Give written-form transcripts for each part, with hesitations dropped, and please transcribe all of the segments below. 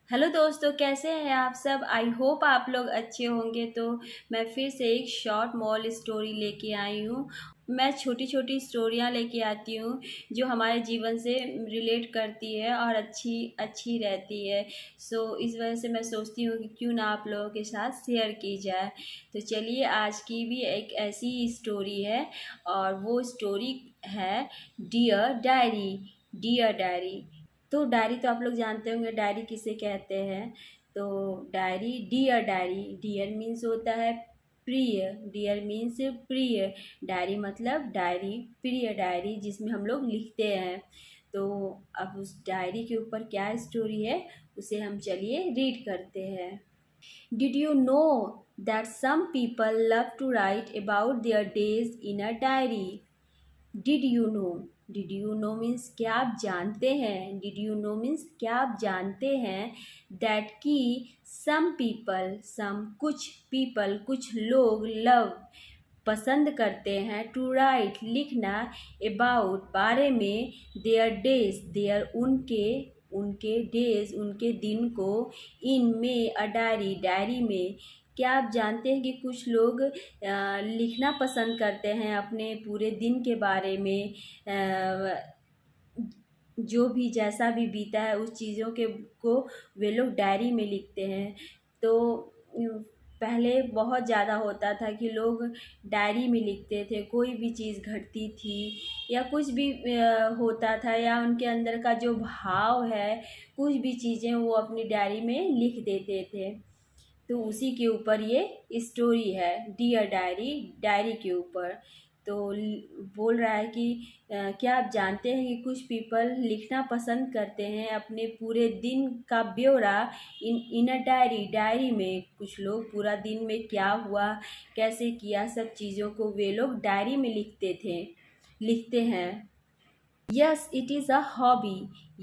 Hello दोस्तों, कैसे हैं आप सब। आई होप आप लोग अच्छे होंगे। तो मैं फिर से एक शॉर्ट मॉल स्टोरी लेके आई हूँ। मैं छोटी छोटी स्टोरियाँ लेके आती हूँ जो हमारे जीवन से रिलेट करती है और अच्छी अच्छी रहती है। इस वजह से मैं सोचती हूँ कि क्यों ना आप लोगों के साथ शेयर की जाए। तो चलिए, आज की भी एक ऐसी ही स्टोरी है और वो स्टोरी है डियर डायरी। Dear diary. तो डायरी तो आप लोग जानते होंगे, डायरी किसे कहते हैं। तो diary, dear diary, dear means होता है प्रिय। डियर मीन्स प्रिय। डायरी मतलब डायरी, प्रिय डायरी जिसमें हम लोग लिखते हैं। तो अब उस डायरी के ऊपर क्या स्टोरी है उसे हम चलिए रीड करते हैं। Did you know that some people love to write about their days in a diary? Did you know. Did you know means क्या आप जानते हैं। डिड यू नो मीन्स क्या आप जानते हैं दैट कि सम पीपल, सम कुछ, पीपल कुछ लोग, लव पसंद करते हैं, टू राइट लिखना, अबाउट बारे में, देयर डेज, देयर उनके, उनके डेज उनके दिन को, इन में अ डायरी, डायरी में। क्या आप जानते हैं कि कुछ लोग लिखना पसंद करते हैं अपने पूरे दिन के बारे में। जो भी जैसा भी बीता है उस चीज़ों के को वे लोग डायरी में लिखते हैं। तो पहले बहुत ज़्यादा होता था कि लोग डायरी में लिखते थे, कोई भी चीज़ घटती थी या कुछ भी होता था, या उनके अंदर का जो भाव है, कुछ भी चीज़ें वो अपनी डायरी में लिख देते थे। तो उसी के ऊपर ये स्टोरी है, डियर डायरी, डायरी के ऊपर। तो बोल रहा है कि क्या आप जानते हैं कि कुछ पीपल लिखना पसंद करते हैं अपने पूरे दिन का ब्यौरा इन अ डायरी, डायरी में। कुछ लोग पूरा दिन में क्या हुआ, कैसे किया, सब चीज़ों को वे लोग डायरी में लिखते हैं। Yes it is a hobby.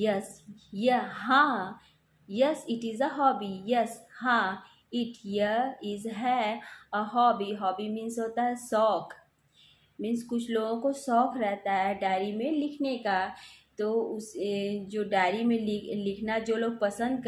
Yes, यह हाँ। Yes it is a hobby. Yes हाँ। इट यह इज़ है अ हॉबी। हॉबी मीन्स होता है शौक। मीन्स कुछ लोगों को शौक रहता है डायरी में लिखने का। तो उस जो डायरी में लिखना जो लोग पसंद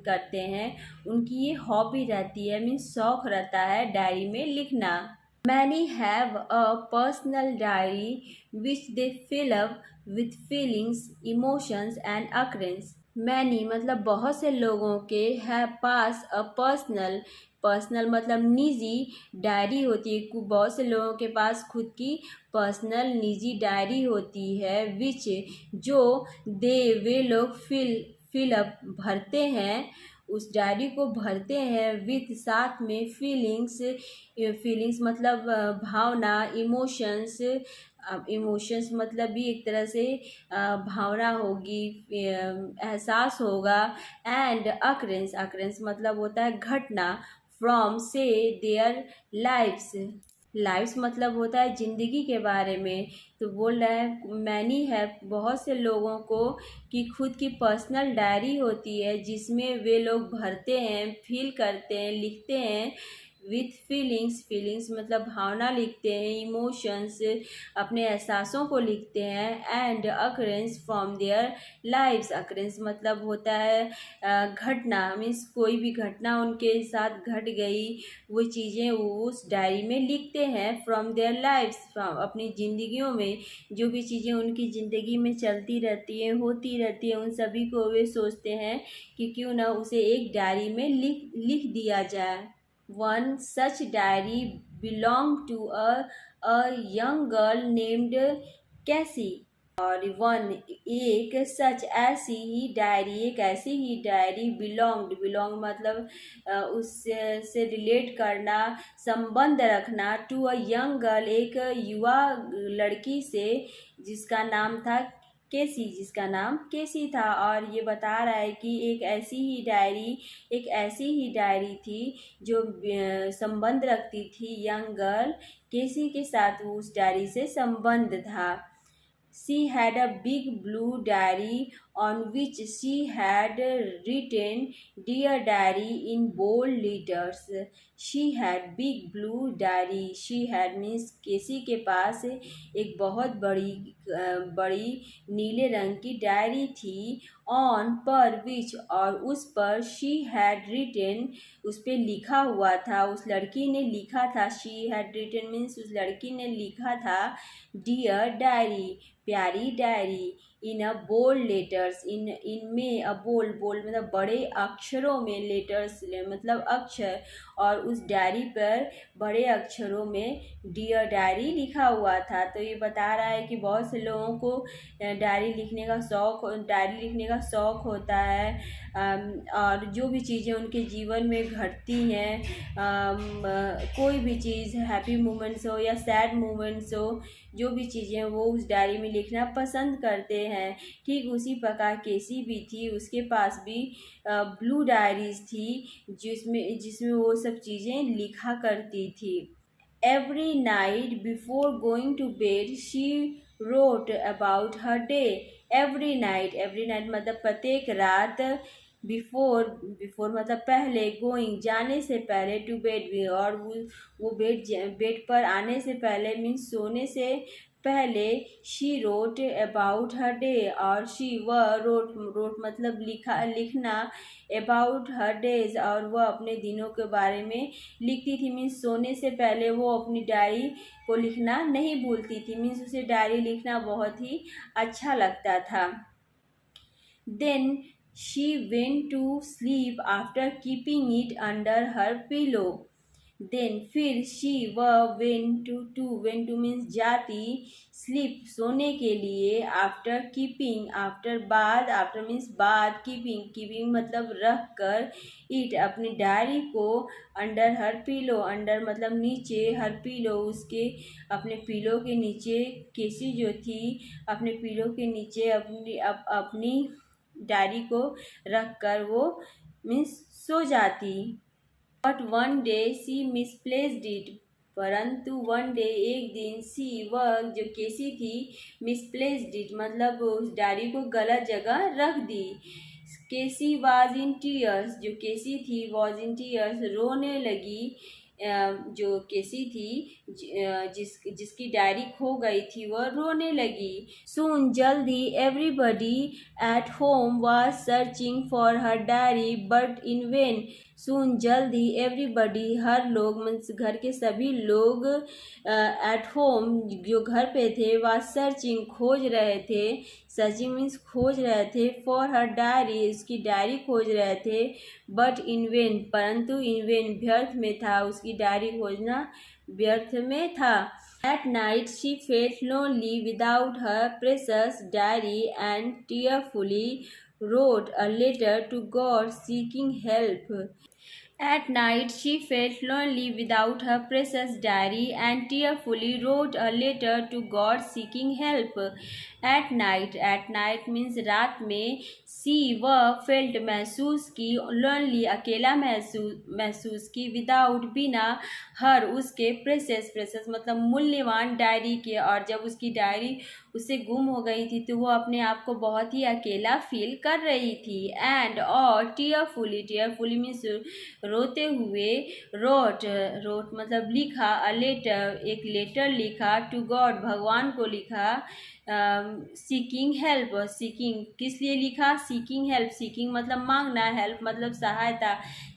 करते हैं उनकी ये हॉबी रहती है, मीन्स शौक रहता है डायरी में लिखना। Many have a personal diary which they fill up with feelings, emotions and occurrences. Many मतलब बहुत से लोगों के है पास अ पर्सनल, पर्सनल मतलब निजी डायरी होती है। बहुत से लोगों के पास खुद की पर्सनल निजी डायरी होती है, विच जो दे वे लोग फिल अप भरते हैं, उस डायरी को भरते हैं विथ साथ में फीलिंग्स। फीलिंग्स मतलब भावना, इमोशंस। इमोशंस मतलब भी एक तरह से भावना होगी, एहसास होगा। एंड अकरेंस, अकरेंस मतलब होता है घटना। फ्रॉम से देयर लाइफ्स, लाइफ्स मतलब होता है ज़िंदगी के बारे में। तो बोल रहा है मैनी है बहुत से लोगों को कि खुद की पर्सनल डायरी होती है जिसमें वे लोग भरते हैं, फील करते हैं, लिखते हैं विथ फीलिंग्स। फीलिंग्स मतलब भावना लिखते हैं, इमोशंस अपने एहसासों को लिखते हैं। And occurrence from their lives, occurrence मतलब होता है घटना, मीन्स कोई भी घटना उनके साथ घट गई, वो चीज़ें वो उस डायरी में लिखते हैं। फ्रॉम देयर लाइव्स, फ्रॉम अपनी ज़िंदगियों में जो भी चीज़ें उनकी ज़िंदगी में चलती रहती हैं, होती रहती हैं, उन सभी को वे सोचते हैं कि क्यों ना उसे एक डायरी में लिख दिया जाए। One such diary belong to a young girl named Casey. और वन एक सच ऐसी ही डायरी, एक ऐसी ही डायरी, बिलोंग, बिलोंग मतलब उससे से रिलेट करना, संबंध रखना, टू अ यंग गर्ल एक युवा लड़की से जिसका नाम था केसी, जिसका नाम केसी था। और ये बता रहा है कि एक ऐसी ही डायरी, एक ऐसी ही डायरी थी जो संबंध रखती थी यंग गर्ल केसी के साथ, वो उस डायरी से संबंध था। She had a big blue diary on which she had written dear diary in bold letters. She had big blue diary. She had means केसी के पास एक बहुत बड़ी नीले रंग की डायरी थी. ऑन पर विच और उस पर शी हैड रिटन उस पे लिखा हुआ था, उस लड़की ने लिखा था. शी हैड रिटन मीन्स उस लड़की ने लिखा था डियर डायरी प्यारी diary. In a bold letters इनमें अ बोल्ड मतलब बड़े अक्षरों में, लेटर्स मतलब अक्षर, और उस डायरी पर बड़े अक्षरों में डियर डायरी लिखा हुआ था. तो ये बता रहा है कि बहुत से लोगों को डायरी लिखने का शौक होता है. और जो भी चीज़ें उनके जीवन में घटती हैं, कोई भी चीज़, हैप्पी मोमेंट्स हो या सैड मोमेंट्स हो, जो भी चीज़ें वो उस डायरी में लिखना पसंद करते हैं. ठीक उसी प्रकार केसी भी थी, उसके पास भी ब्लू डायरीज थी जिसमें वो सब चीज़ें लिखा करती थी. Every night before going to bed she wrote about her day. Every night मतलब प्रत्येक रात. बिफोर मतलब पहले, गोइंग जाने से पहले, टू बेड भी, और वो बेड पर आने से पहले मीन्स सोने से पहले. She wrote about her day और शी वह रोट मतलब लिखना. अबाउट हर डेज और वह अपने दिनों के बारे में लिखती थी. मीन्स सोने से पहले वो अपनी डायरी को लिखना नहीं भूलती थी. मीन्स उसे डायरी लिखना बहुत ही अच्छा लगता था. Then she went to sleep after keeping it under her pillow. Then फिर शी वह वेंट टू मीन्स जाती, स्लीप सोने के लिए, आफ्टर कीपिंग आफ्टर मीन्स बाद, कीपिंग मतलब रख कर, इट अपनी डायरी को, अंडर हर पिलो अंडर मतलब नीचे, हर पिलो उसके अपने पिलो के नीचे. केसी जो थी अपने पिलो के नीचे अपनी डायरी को रख कर वो मीन्स सो जाती. But one day she misplaced it. परंतु वन डे एक दिन, सी वह जो केसी थी, मिसप्लेस्ड इट मतलब उस डायरी को गलत जगह रख दी. केसी वॉज इन टीयर्स. जो केसी थी वॉज इन टीयर्स रोने लगी. जो केसी थी जिसकी डायरी खो गई थी वह रोने लगी. सून जल्दी everybody at home was searching for her diary but in vain. Soon जल्दी एवरीबडी हर लोग मीन्स घर के सभी लोग, एट होम जो घर पे थे, वाज सर्चिंग खोज रहे थे. सर्चिंग मीन्स खोज रहे थे, फॉर हर डायरी उसकी डायरी खोज रहे थे. बट इन वेन परंतु इन वेन व्यर्थ में था, उसकी डायरी खोजना व्यर्थ में था. At night she felt lonely without her precious diary and tearfully wrote a letter to God seeking help. At night she felt lonely without her precious diary and tearfully wrote a letter to God seeking help. At night means रात में. सी वह felt महसूस की, lonely अकेला महसूस की, without बिना, हर उसके, प्रेसेस मतलब मूल्यवान डायरी के. और जब उसकी डायरी उससे गुम हो गई थी तो वो अपने आप को बहुत ही अकेला फील कर रही थी. एंड और टीयरफुली मीन्स रोते हुए, रोट मतलब लिखा, अ लेटर एक लेटर लिखा, टू गॉड भगवान को लिखा, सीकिंग हेल्प. सीकिंग किस लिए लिखा? Seeking help. सीकिंग मतलब मांगना, हेल्प मतलब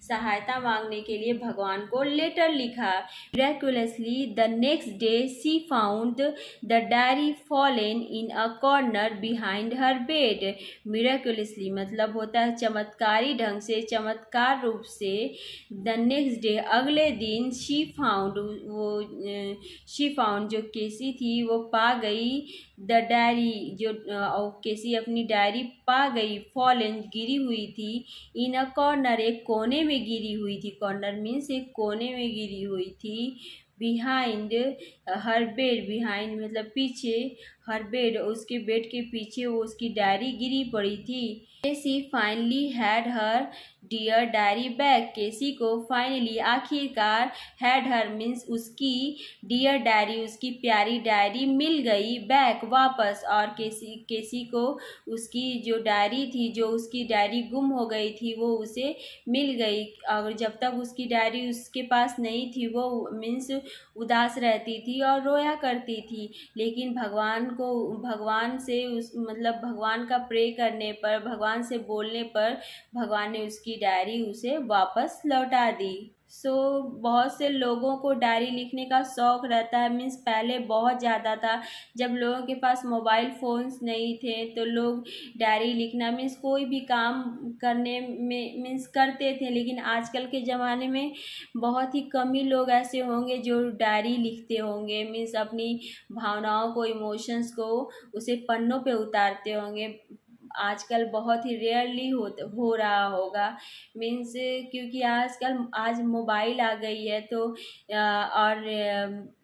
सहायता मांगने के लिए भगवान को लेटर लिखा. Miraculously the next day she found the diary fallen in a corner behind her bed. Miraculously मतलब होता है चमत्कारी ढंग से, चमत्कार रूप से. The next day अगले दिन, she found जो केसी थी वो पा गई, द डायरी जो केसी अपनी डायरी पा गई, फॉलन गिरी हुई थी, इन अ कॉर्नर एक कोने में गिरी हुई थी. कॉर्नर मीन्स एक कोने में गिरी हुई थी. बिहाइंड हर बेड, बिहाइंड मतलब पीछे, हर बेड, उसके बेड के पीछे वो उसकी डायरी गिरी पड़ी थी। Casey finally had her dear diary back. Casey को फाइनली आखिरकार हैड हर मीन्स उसकी डियर डायरी, उसकी प्यारी डायरी मिल गई बैक वापस। और केसी को उसकी जो डायरी थी, जो उसकी डायरी गुम हो गई थी, वो उसे मिल गई। और जब तक उसकी डायरी उसके पास नहीं थी वो मीन्स उदास रहती थी और रोया करती थी। लेकिन भगवान से भगवान का प्रे करने पर, भगवान से बोलने पर भगवान ने उसकी डायरी उसे वापस लौटा दी। बहुत से लोगों को डायरी लिखने का शौक रहता है, मीन्स पहले बहुत ज़्यादा था। जब लोगों के पास मोबाइल फ़ोन्स नहीं थे तो लोग डायरी लिखना मीन्स कोई भी काम करने में मीन्स करते थे। लेकिन आजकल के ज़माने में बहुत ही कम ही लोग ऐसे होंगे जो डायरी लिखते होंगे, मीन्स अपनी भावनाओं को, इमोशंस को उसे पन्नों पे उतारते होंगे। आजकल बहुत ही रेयरली हो रहा होगा, मीन्स क्योंकि आज मोबाइल आ गई है तो और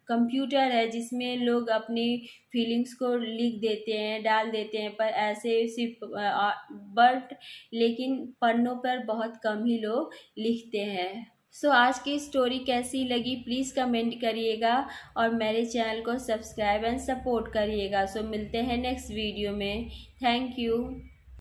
कंप्यूटर है जिसमें लोग अपनी फीलिंग्स को लिख देते हैं, डाल देते हैं। पर ऐसे सिर्फ बट लेकिन पन्नों पर बहुत कम ही लोग लिखते हैं। आज की स्टोरी कैसी लगी प्लीज़ कमेंट करिएगा और मेरे चैनल को सब्सक्राइब एंड सपोर्ट करिएगा। मिलते हैं नेक्स्ट वीडियो में। Thank you.